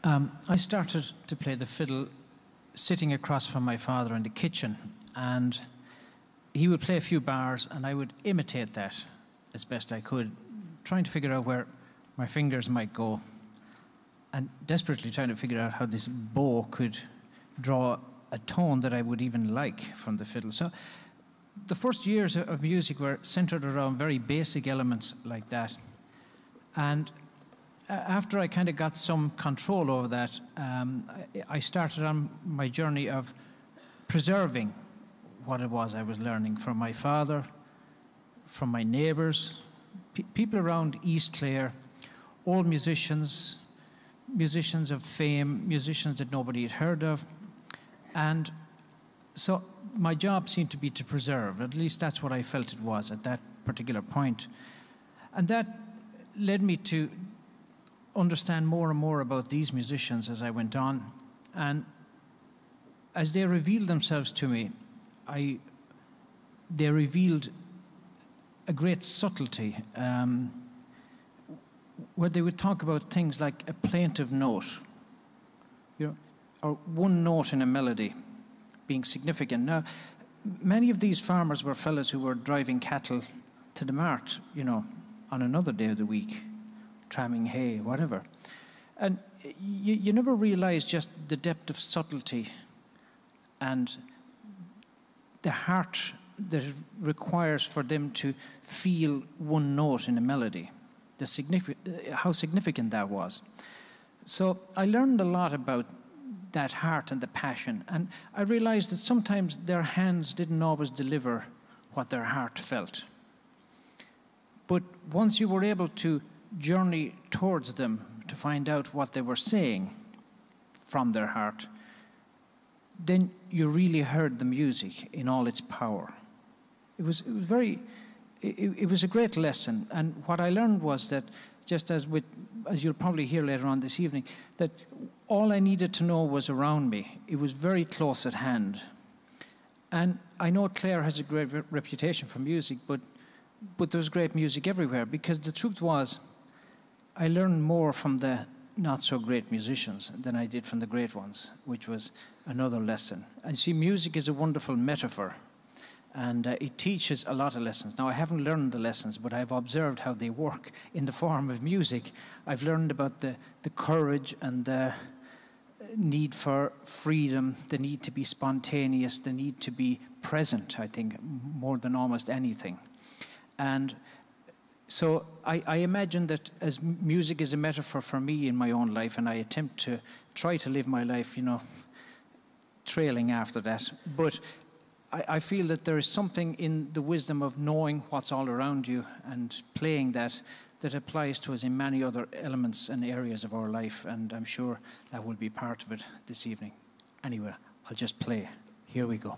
I started to play the fiddle sitting across from my father in the kitchen, and he would play a few bars and I would imitate that as best I could, trying to figure out where my fingers might go and desperately trying to figure out how this bow could draw a tone that I would even like from the fiddle. So the first years of music were centered around very basic elements like that. And after I kind of got some control over that, I started on my journey of preserving what it was I was learning from my father, from my neighbours, people around East Clare, old musicians, musicians of fame, musicians that nobody had heard of. And so my job seemed to be to preserve. At least that's what I felt it was at that particular point. And that led me to understand more and more about these musicians as I went on. And as they revealed themselves to me, they revealed a great subtlety, where they would talk about things like a plaintive note, or one note in a melody being significant. Now, many of these farmers were fellows who were driving cattle to the mart, on another day of the week, tramming hay, whatever. And you never realize just the depth of subtlety and the heart that it requires for them to feel one note in a melody, how significant that was. So I learned a lot about that heart and the passion, and I realized that sometimes their hands didn't always deliver what their heart felt. But once you were able to journey towards them to find out what they were saying from their heart, then you really heard the music in all its power. It was a great lesson. And what I learned was that, just as you'll probably hear later on this evening, that all I needed to know was around me. It was very close at hand. And I know Clare has a great reputation for music, but there's great music everywhere, because the truth was, I learned more from the not-so-great musicians than I did from the great ones, which was another lesson. And see, music is a wonderful metaphor, and it teaches a lot of lessons. Now, I haven't learned the lessons, but I've observed how they work in the form of music. I've learned about the courage and the need for freedom, the need to be spontaneous, the need to be present, I think, more than almost anything. And so I imagine that as music is a metaphor for me in my own life, and I attempt to try to live my life, trailing after that. But I feel that there is something in the wisdom of knowing what's all around you and playing that applies to us in many other elements and areas of our life, and I'm sure that will be part of it this evening. Anyway, I'll just play. Here we go.